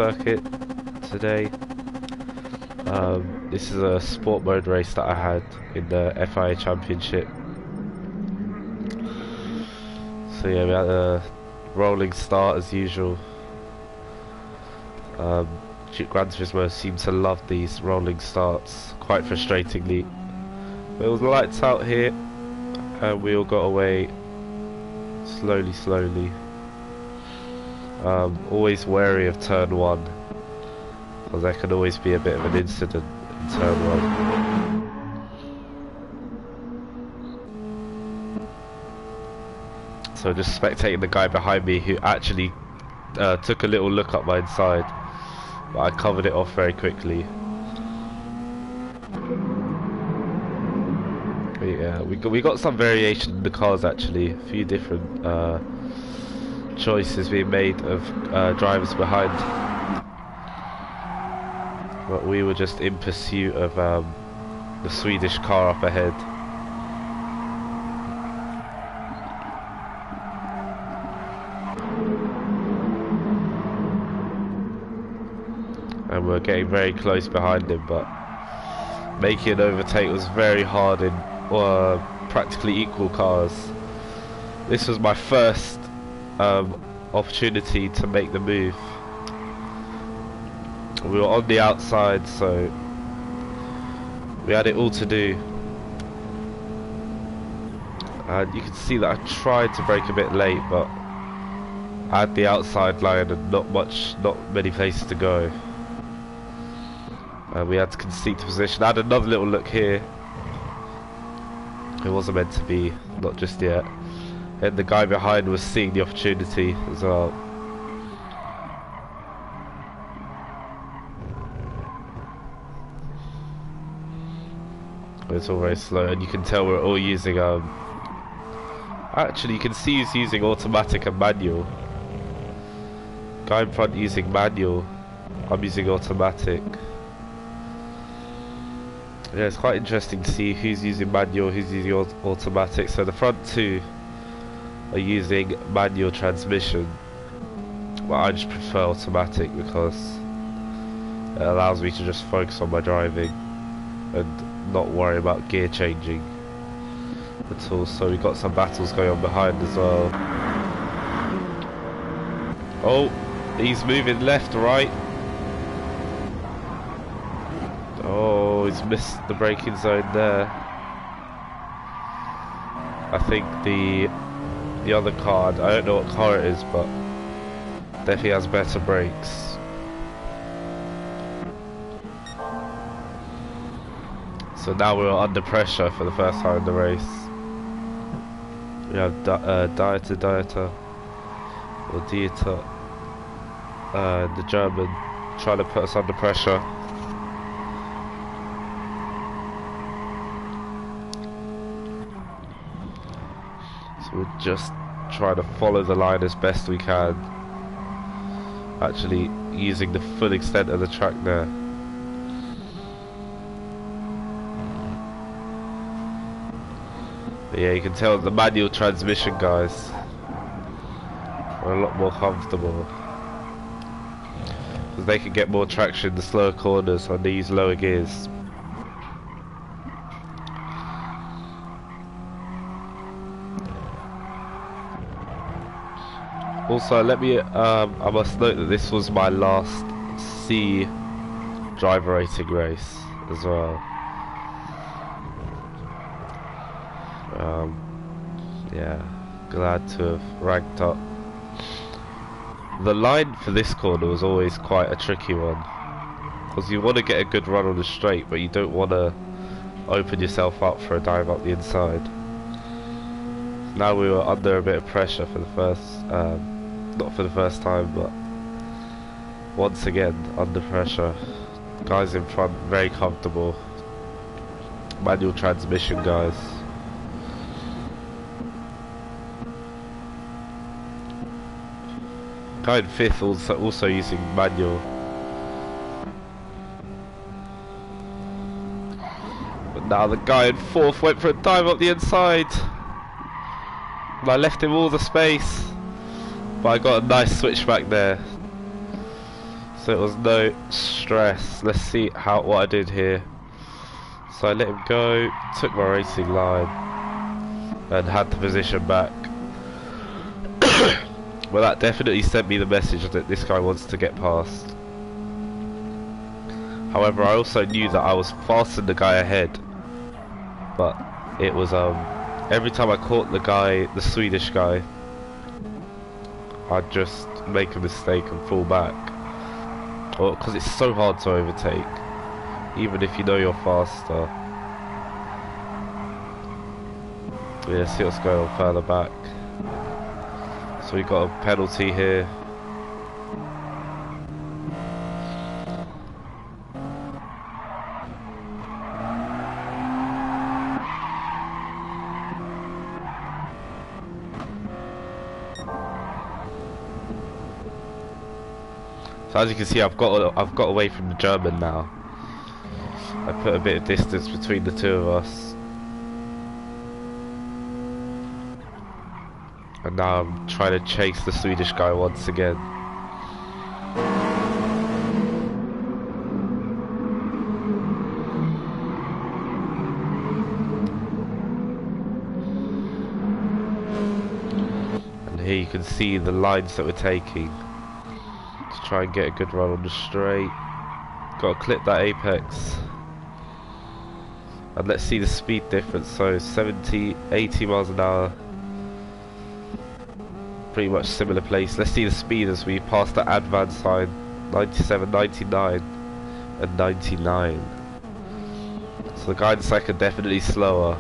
circuit today. This is a sport mode race that I had in the FIA Championship. So yeah, we had a rolling start as usual. Gran Turismo seem to love these rolling starts, quite frustratingly. But it was lights out here, and we all got away slowly. Always wary of turn 1, because there can always be a bit of an incident in turn 1. So just spectating the guy behind me who actually took a little look up my inside, but I covered it off very quickly. But yeah, we got some variation in the cars actually, a few different choices being made of drivers behind, but we were just in pursuit of the Swedish car up ahead. And we're getting very close behind him, but making an overtake was very hard in practically equal cars. This was my first opportunity to make the move. We were on the outside, so we had it all to do. And you can see that I tried to brake a bit late, but I had the outside line and not many places to go. We had to concede the position. I had another little look here. It wasn't meant to be, not just yet. And the guy behind was seeing the opportunity as well. It's all very slow, and you can tell we're all using actually you can see he's using automatic and manual. Guy in front using manual, I'm using automatic. Yeah, it's quite interesting to see who's using manual, who's using automatic. So the front two are using manual transmission, but I just prefer automatic because it allows me to just focus on my driving and not worry about gear changing at all. So we've got some battles going on behind as well. Oh, he's moving left, right. Oh, he's missed the braking zone there. I think the other car, I don't know what car it is, but definitely has better brakes. So now we're under pressure for the first time in the race. We have Dieter, the German, trying to put us under pressure. We're just trying to follow the line as best we can, actually using the full extent of the track there. But yeah, you can tell the manual transmission guys are a lot more comfortable because they can get more traction in the slower corners and they use lower gears. Also, let me, I must note that this was my last C driver rating race as well. Yeah, glad to have ranked up. The line for this corner was always quite a tricky one, because you want to get a good run on the straight, but you don't want to open yourself up for a dive up the inside. Now we were under a bit of pressure for the first, not for the first time, but once again under pressure. Guys in front very comfortable. Manual transmission guys. Guy in fifth also using manual. But now the guy in fourth went for a dive up the inside. And I left him all the space, but I got a nice switchback there. So it was no stress. Let's see what I did here. So I let him go, took my racing line, and had the position back. Well, that definitely sent me the message that this guy wants to get past. However, I also knew that I was faster than the guy ahead. But it was every time I caught the Swedish guy, I'd just make a mistake and fall back. Well, because it's so hard to overtake, even if you know you're faster. Yeah, see what's going on further back. So we got a penalty here. So as you can see, I've got away from the German now. I put a bit of distance between the two of us. And now I'm trying to chase the Swedish guy once again. And here you can see the lines that we're taking. To try and get a good run on the straight. Got to clip that apex. And let's see the speed difference. So 70, 80 miles an hour. Pretty much similar place. Let's see the speed as we pass the advance sign. 97, 99 and 99. So the guy in second definitely slower,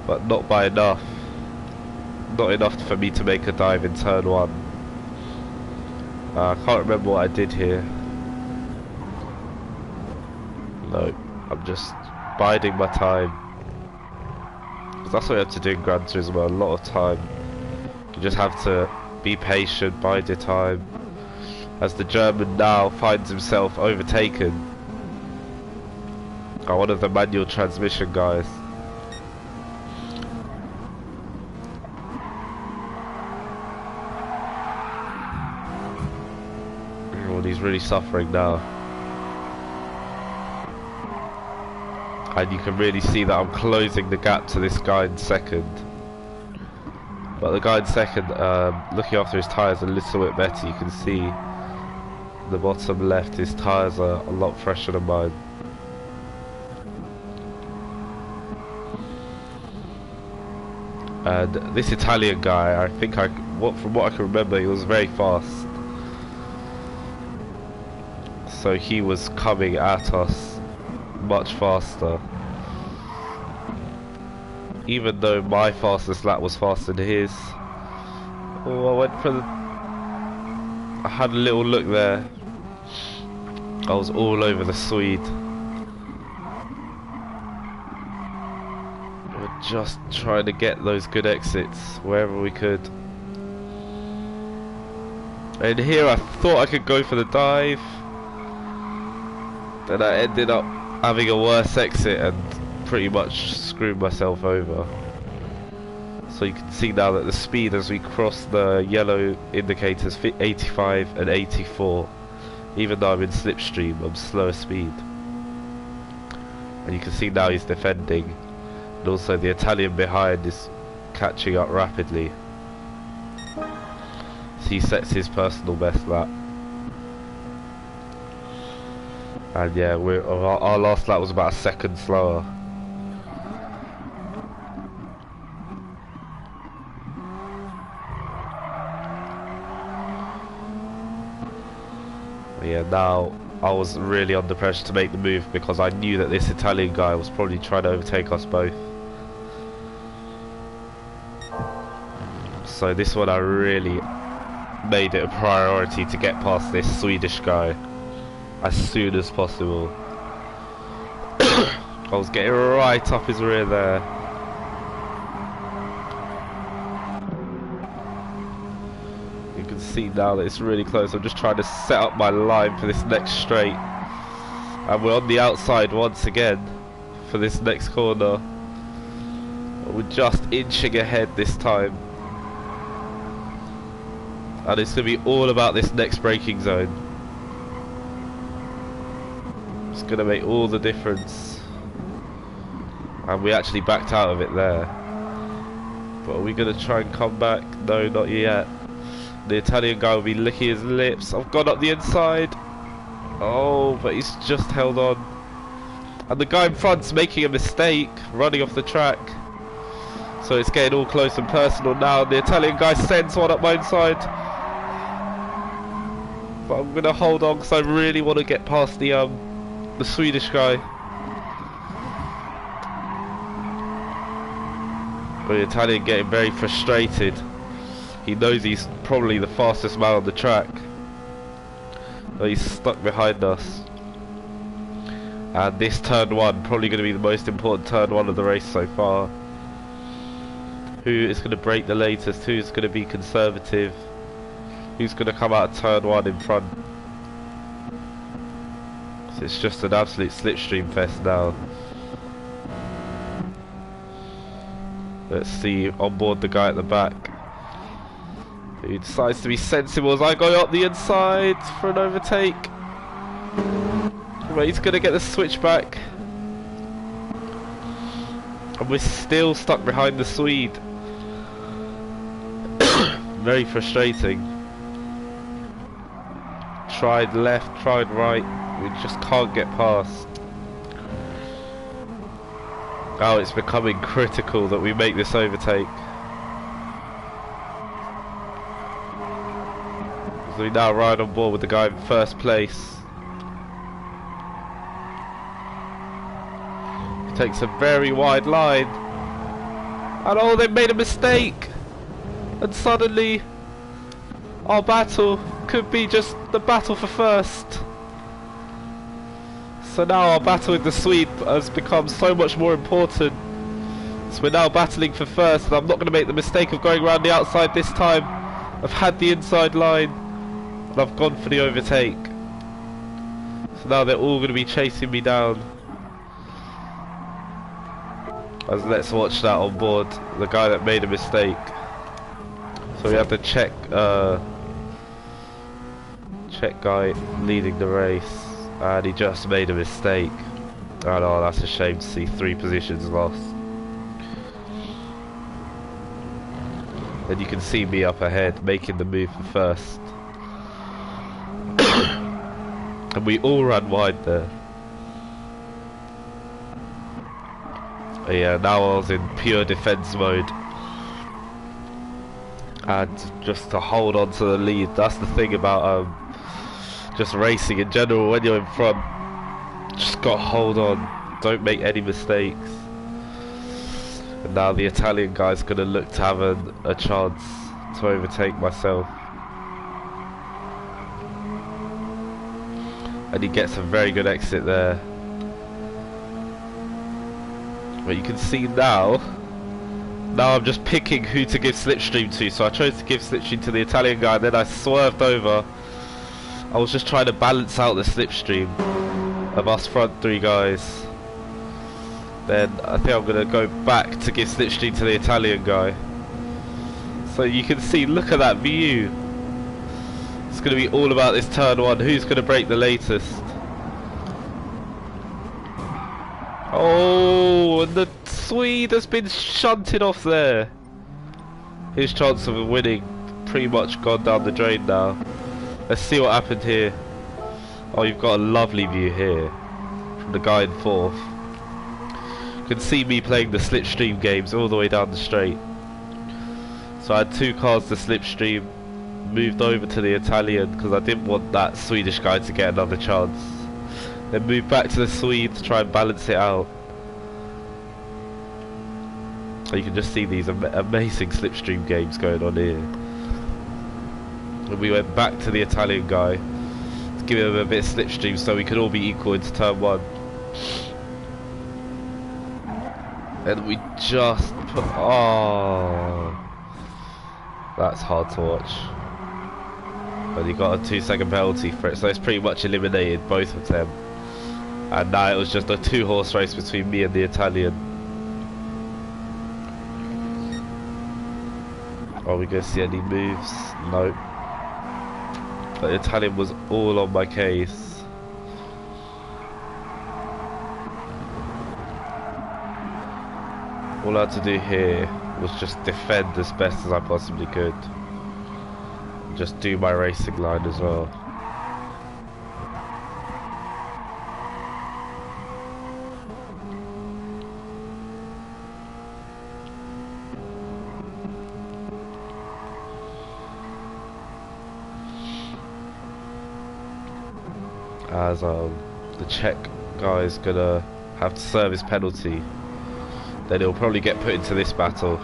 but not by enough. Not enough for me to make a dive in turn 1. I can't remember what I did here. No, I'm just biding my time. That's what you have to do in Gran Turismo a lot of time. You just have to be patient, bide your time. As the German now finds himself overtaken by one of the manual transmission guys. Oh, he's really suffering now. And you can really see that I'm closing the gap to this guy in second. But the guy in second, looking after his tyres a little bit better. You can see the bottom left, his tyres are a lot fresher than mine. And this Italian guy, I think from what I can remember, he was very fast. So he was coming at us much faster, even though my fastest lap was faster than his. Oh, I had a little look there. I was all over the Swede. We're just trying to get those good exits wherever we could. And here I thought I could go for the dive. Then I ended up having a worse exit and pretty much screwed myself over. So you can see now that the speed as we cross the yellow indicators, 85 and 84. Even though I'm in slipstream, I'm slower speed. And you can see now he's defending. And also the Italian behind is catching up rapidly. So he sets his personal best lap. And yeah, our last lap was about a second slower. But yeah, now I was really under pressure to make the move because I knew that this Italian guy was probably trying to overtake us both. So this one I really made it a priority to get past this Swedish guy as soon as possible. I was getting right up his rear there. You can see now that it's really close. I'm just trying to set up my line for this next straight. And we're on the outside once again for this next corner. We're just inching ahead this time. And it's going to be all about this next braking zone. It's going to make all the difference. And we actually backed out of it there. But are we going to try and come back? No, not yet. The Italian guy will be licking his lips. I've gone up the inside. Oh, but he's just held on. And the guy in front's making a mistake, running off the track. So it's getting all close and personal now. The Italian guy sends one up my inside. But I'm going to hold on because I really want to get past the Swedish guy. But the Italian getting very frustrated. He knows he's probably the fastest man on the track. But he's stuck behind us. And this turn one, probably going to be the most important turn one of the race so far. Who is going to break the latest? Who's going to be conservative? Who's going to come out of turn one in front? So it's just an absolute slipstream fest now. Let's see on board the guy at the back. Who decides to be sensible as I go up the inside for an overtake. But he's going to get the switch back. And we're still stuck behind the Swede. Very frustrating. Tried left, tried right. We just can't get past. Now it's becoming critical that we make this overtake. So we now ride on board with the guy in first place. He takes a very wide line. And oh, they made a mistake! And suddenly our battle could be just the battle for first. So now our battle with the Swede has become so much more important. So we're now battling for first, and I'm not going to make the mistake of going around the outside this time. I've had the inside line, and I've gone for the overtake. So now they're all going to be chasing me down. As let's watch that on board, the guy that made a mistake. So we have to check guy leading the race. And he just made a mistake. And oh, that's a shame to see 3 positions lost. And you can see me up ahead making the move for first. And we all ran wide there. But yeah, now I was in pure defense mode. And just to hold on to the lead. That's the thing about just racing in general. When you're in front, just got to hold on, don't make any mistakes. And now the Italian guy's going to look to have a chance to overtake myself. And he gets a very good exit there. But you can see now I'm just picking who to give slipstream to. So I chose to give slipstream to the Italian guy, and then I swerved over. I was just trying to balance out the slipstream of us front 3 guys. Then I think I'm going to go back to give slipstream to the Italian guy. So you can see, look at that view. It's going to be all about this turn one. Who's going to break the latest? Oh, and the Swede has been shunted off there. His chance of winning pretty much gone down the drain now. Let's see what happened here. Oh, you've got a lovely view here from the guy in 4th. You can see me playing the slipstream games all the way down the straight. So I had 2 cars to slipstream, moved over to the Italian because I didn't want that Swedish guy to get another chance. Then moved back to the Swede to try and balance it out. So you can just see these amazing slipstream games going on here. And we went back to the Italian guy to give him a bit of slipstream so we could all be equal into turn 1. And we just put... Oh, that's hard to watch. But he got a 2-second penalty for it, so it's pretty much eliminated both of them. And now it was just a 2-horse race between me and the Italian. Are we going to see any moves? Nope. But Italian was all on my case. All I had to do here was just defend as best as I possibly could. Just do my racing line as well. As the Czech guy is gonna have to serve his penalty, then he'll probably get put into this battle.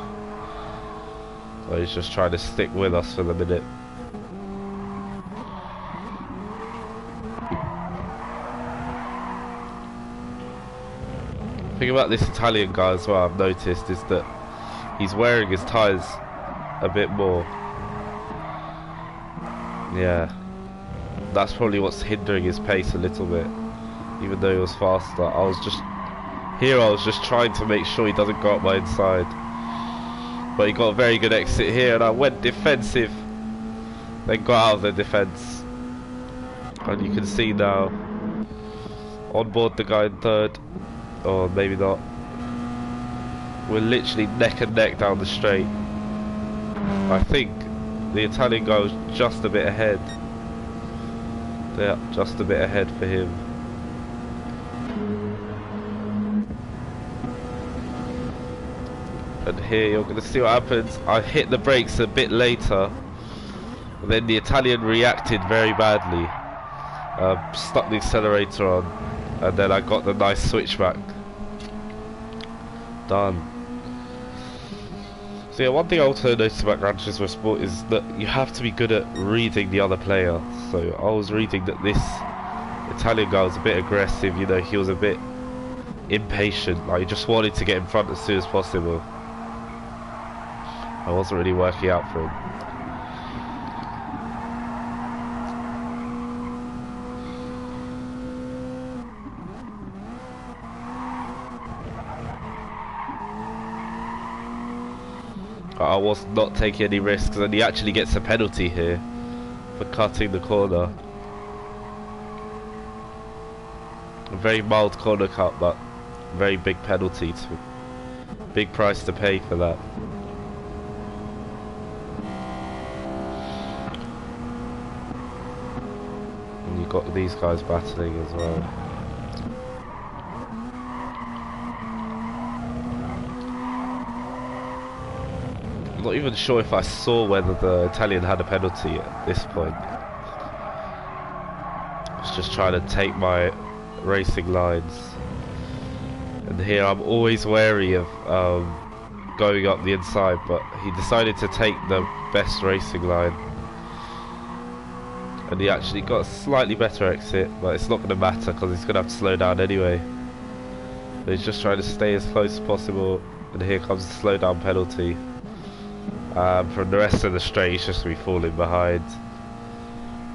So he's just trying to stick with us for the minute. The thing about this Italian guy as well, I've noticed, is that he's wearing his tyres a bit more. Yeah. That's probably what's hindering his pace a little bit, even though he was faster. I was just trying to make sure he doesn't go up my inside, but he got a very good exit here, and I went defensive, then got out of the defence, and you can see now on board the guy in third, or maybe not. We're literally neck and neck down the straight. I think the Italian guy was just a bit ahead. Yeah, just a bit ahead for him. And here you're going to see what happens. I hit the brakes a bit later, and then the Italian reacted very badly. Stuck the accelerator on, and then I got the nice switchback. Done. So yeah, one thing I also noticed about Gran Turismo Sport is that you have to be good at reading the other player. So I was reading that this Italian guy was a bit aggressive, you know, he was a bit impatient, like he just wanted to get in front as soon as possible. I wasn't really working out for him. I was not taking any risks, and he actually gets a penalty here for cutting the corner. A very mild corner cut, but very big penalty, big price to pay for that. And you've got these guys battling as well. I'm not even sure if I saw whether the Italian had a penalty at this point. I was just trying to take my racing lines. And here I'm always wary of going up the inside, but he decided to take the best racing line. And he actually got a slightly better exit, but it's not going to matter because he's going to have to slow down anyway. But he's just trying to stay as close as possible, and here comes the slow down penalty. From the rest of the straight, he's just going to be falling behind.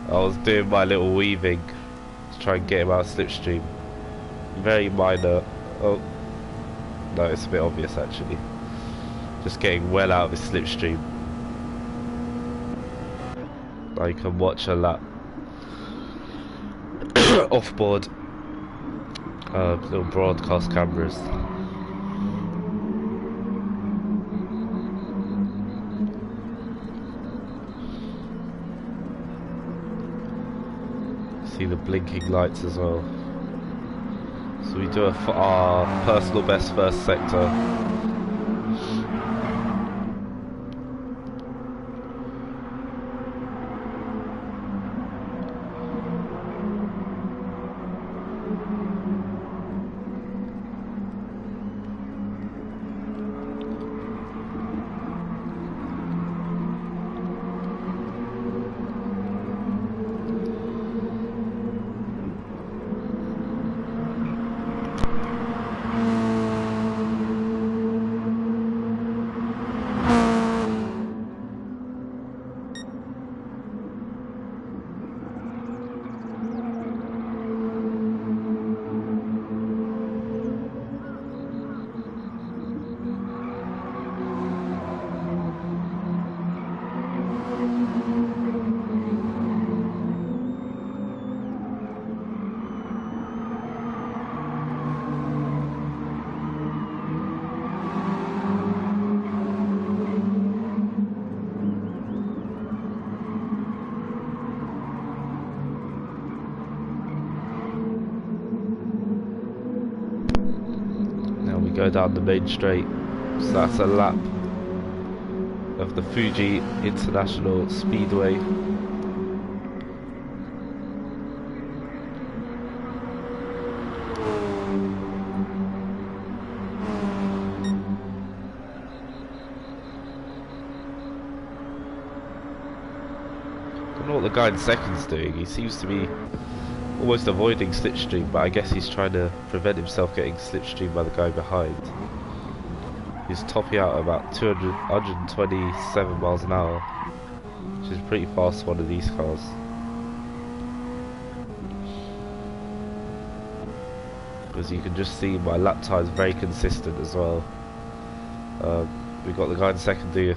I was doing my little weaving to try and get him out of slipstream. Very minor. Oh, no, it's a bit obvious actually. Just getting well out of his slipstream. Now you can watch a lap off board. Little broadcast cameras. See the blinking lights as well. So we do our personal best first sector. go down the main straight. So that's a lap of the Fuji International Speedway. I don't know what the guy in second's doing. He seems to be almost avoiding slipstream, but I guess he's trying to prevent himself getting slipstreamed by the guy behind. He's topping out about 127 miles an hour, which is pretty fast for one of these cars. As you can just see, my lap time is very consistent as well. We've got the guy in second doing a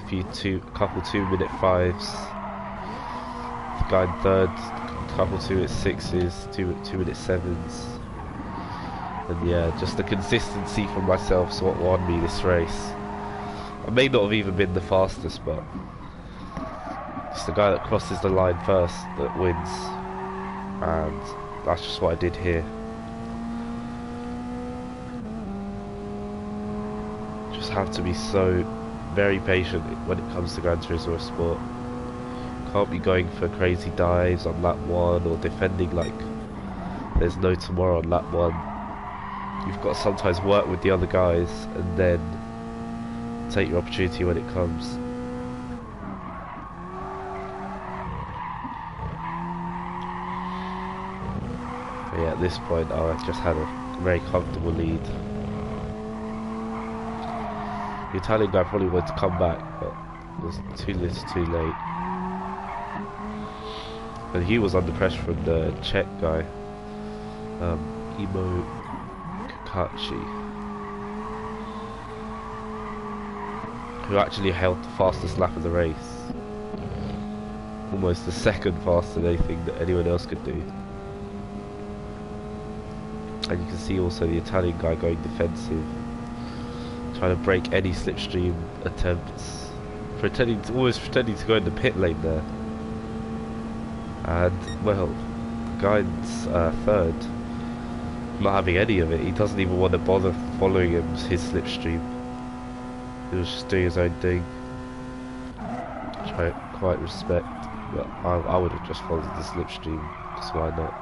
couple 2-minute 5s. The guy in third, couple 2-minute 6s, 2-minute 7s. And yeah, just the consistency from myself is what won me this race. I may not have even been the fastest, but it's the guy that crosses the line first that wins. And that's just what I did here. Just have to be so very patient when it comes to Gran Turismo Sport. Can't be going for crazy dives on lap 1 or defending like there's no tomorrow on lap 1. You've got to sometimes work with the other guys and then take your opportunity when it comes. But yeah, at this point I just had a very comfortable lead. The Italian guy probably wanted to come back, but it was too little too late. And he was under pressure from the Czech guy, Imo Kakachi, who actually held the fastest lap of the race. Almost the second faster than anything that anyone else could do. And you can see also the Italian guy going defensive, trying to break any slipstream attempts, almost pretending to go in the pit lane there. And well, the guy's third, not having any of it. He doesn't even want to bother following his slipstream. He was just doing his own thing, which I quite respect. But I would have just followed the slipstream, because why not?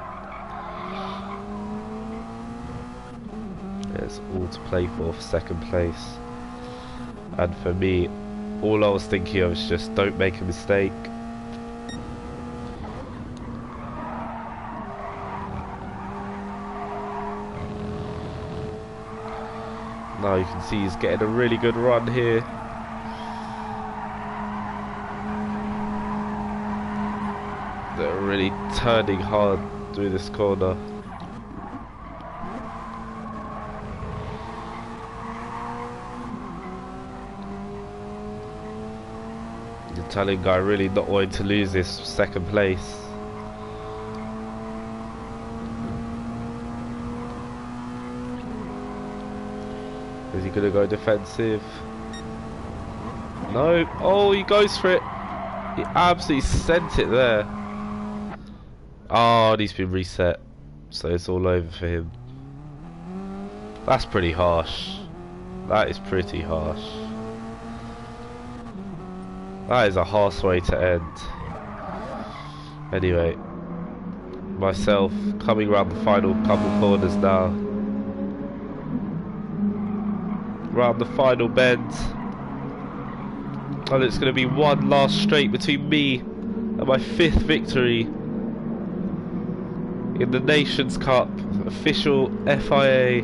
Yeah, it's all to play for second place. And for me, all I was thinking of is just don't make a mistake. Now you can see he's getting a really good run here. They're really turning hard through this corner. The Italian guy really not wanting to lose this second place. Is he gonna go defensive? No. Oh, he goes for it. He absolutely sent it there. Oh, and he's been reset, so it's all over for him. That's pretty harsh. That is pretty harsh. That is a harsh way to end. Anyway, myself coming around the final couple corners now. Around the final bend, and it's going to be one last straight between me and my 5th victory in the Nations Cup official FIA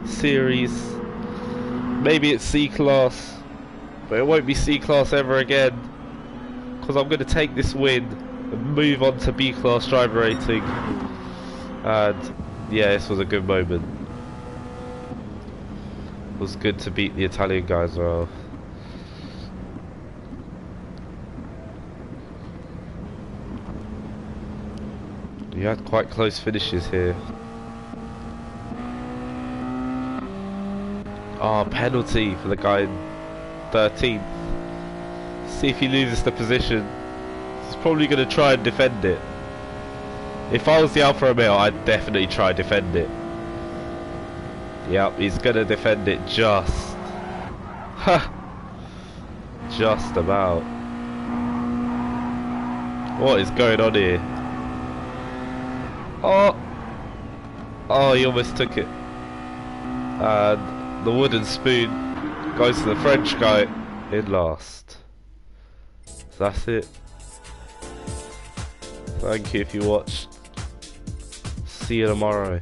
series. Maybe it's C class, but it won't be C class ever again, because I'm going to take this win and move on to B class driver rating. And yeah, this was a good moment. It was good to beat the Italian guy as well. You had quite close finishes here. Oh, penalty for the guy in 13th. See if he loses the position. He's probably going to try and defend it. If I was the Alfa Romeo, I'd definitely try and defend it. Yep, he's gonna defend it just. Ha! Just about. What is going on here? Oh! Oh, he almost took it. And the wooden spoon goes to the French guy in last. That's it. Thank you if you watched. See you tomorrow.